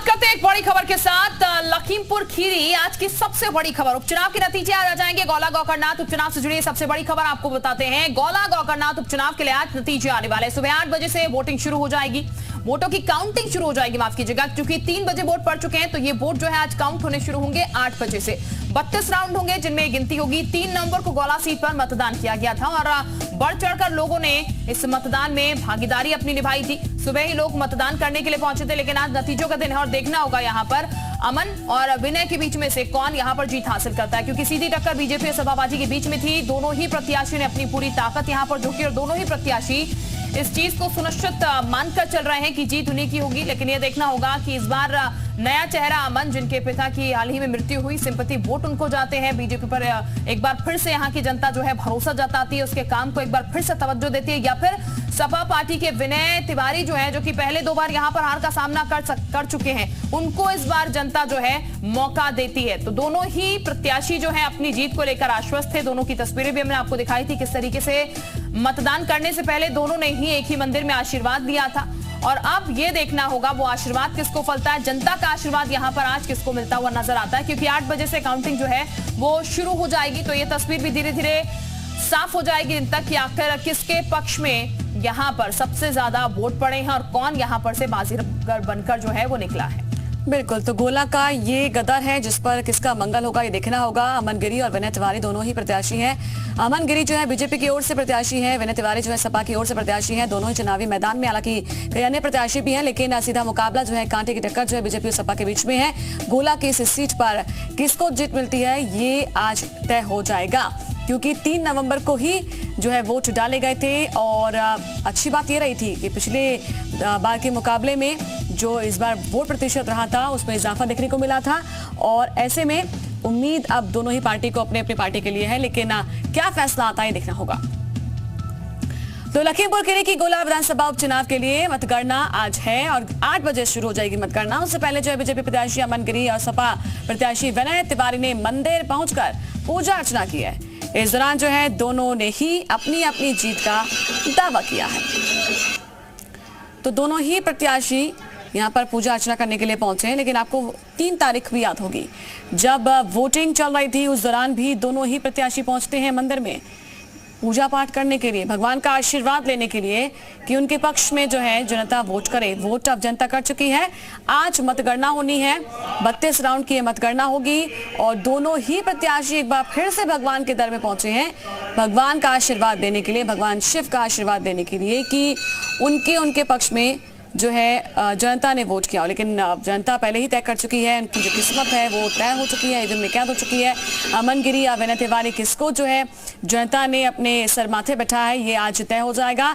करते हैं एक बड़ी खबर के साथ। लखीमपुर खीरी आज की सबसे बड़ी खबर। उपचुनाव के नतीजे आ जाएंगे। गौला गौकरनाथ उपचुनाव से जुड़ी सबसे बड़ी खबर आपको बताते हैं। गौला गौकरनाथ उपचुनाव के लिए आज नतीजे आने वाले। सुबह 8 बजे से वोटिंग शुरू हो जाएगी। वोटों की काउंटिंग शुरू हो जाएगी, माफ कीजिएगा, क्योंकि 3 बजे वोट पड़ चुके हैं, तो ये वोट जो है आज काउंट होने शुरू होंगे 8 बजे से। 32 राउंड होंगे जिनमें गिनती होगी। 3 नवंबर को गौला सीट पर मतदान किया गया था और बढ़ चढ़कर लोगों ने इस मतदान में भागीदारी अपनी निभाई थी। सुबह ही लोग मतदान करने के लिए पहुंचे थे, लेकिन आज नतीजों का दिन है और देखना होगा यहाँ पर अमन और विनय के बीच में से कौन यहाँ पर जीत हासिल करता है, क्योंकि सीधी टक्कर बीजेपी और सपाबाजी के बीच में थी। दोनों ही प्रत्याशियों ने अपनी पूरी ताकत यहाँ पर झोंकी और दोनों ही प्रत्याशी इस चीज को सुनिश्चित मानकर चल रहे हैं कि जीत उन्हीं की होगी। लेकिन ये देखना होगा कि इस बार नया चेहरा अमन, जिनके पिता की हाल ही में मृत्यु हुई, सिंपैथी वोट उनको जाते हैं। बीजेपी पर एक बार फिर से यहाँ की जनता जो है भरोसा जताती है, उसके काम को एक बार फिर से तवज्जो देती है, या फिर सपा पार्टी के विनय तिवारी जो है, जो कि पहले 2 बार यहाँ पर हार का सामना कर चुके हैं, उनको इस बार जनता जो है मौका देती है। तो दोनों ही प्रत्याशी जो है अपनी जीत को लेकर आश्वस्त थे। दोनों की तस्वीरें भी हमने आपको दिखाई थी, किस तरीके से मतदान करने से पहले दोनों ने ही एक ही मंदिर में आशीर्वाद लिया था। और अब ये देखना होगा वो आशीर्वाद किसको फलता है, जनता का आशीर्वाद यहाँ पर आज किसको मिलता हुआ नजर आता है, क्योंकि 8 बजे से काउंटिंग जो है वो शुरू हो जाएगी। तो ये तस्वीर भी धीरे धीरे साफ हो जाएगी दिन तक कि आखिर किसके पक्ष में यहाँ पर सबसे ज्यादा वोट पड़े हैं और कौन यहाँ पर से बाजीगर बनकर जो है वो निकला है। बिल्कुल, तो गोला का ये गदर है जिस पर किसका मंगल होगा ये देखना होगा। अमन गिरी और विनय तिवारी दोनों ही प्रत्याशी हैं। अमन गिरी जो है बीजेपी की ओर से प्रत्याशी है, विनय तिवारी जो है सपा की ओर से प्रत्याशी है। दोनों ही चुनावी मैदान में, हालांकि कई अन्य प्रत्याशी भी हैं, लेकिन सीधा मुकाबला जो है, कांटे की टक्कर जो है बीजेपी और सपा के बीच में है। गोला की इस सीट पर किसको जीत मिलती है ये आज तय हो जाएगा, क्योंकि 3 नवंबर को ही जो है वोट डाले गए थे। और अच्छी बात ये रही थी कि पिछले बार के मुकाबले में जो इस बार वोट प्रतिशत रहा था उसमें इजाफा देखने को मिला था। और ऐसे में उम्मीद अब दोनों ही पार्टी को अपने अपनी पार्टी के लिए है, लेकिन क्या फैसला आता है देखना होगा। तो लखीमपुर खीरी की गोला विधानसभा उपचुनाव के लिए मतगणना आज है और 8 बजे शुरू हो जाएगी मतगणना। उससे पहले जो है बीजेपी प्रत्याशी अमन गिरी और सपा प्रत्याशी विनय तिवारी ने मंदिर पहुंचकर पूजा अर्चना की है। इस दौरान जो है दोनों ने ही अपनी अपनी जीत का दावा किया है। तो दोनों ही प्रत्याशी यहाँ पर पूजा अर्चना करने के लिए पहुंचे हैं, लेकिन आपको 3 तारीख भी याद होगी, जब वोटिंग चल रही थी उस दौरान भी दोनों ही प्रत्याशी पहुंचते हैं मंदिर में पूजा पाठ करने के लिए, भगवान का आशीर्वाद लेने के लिए कि उनके पक्ष में जो है जनता वोट करे। वोट अब जनता कर चुकी है। आज मतगणना होनी है, 32 राउंड की मतगणना होगी और दोनों ही प्रत्याशी एक बार फिर से भगवान के दर में पहुंचे हैं, भगवान का आशीर्वाद देने के लिए, भगवान शिव का आशीर्वाद देने के लिए कि उनके पक्ष में जो है जनता ने वोट किया। लेकिन जनता पहले ही तय कर चुकी है, उनकी जो किस्मत है वो तय हो चुकी है, में कैद हो चुकी है। अमन गिरी या विनय तिवारी किसको जो है जनता ने अपने सर माथे बैठा है ये आज तय हो जाएगा।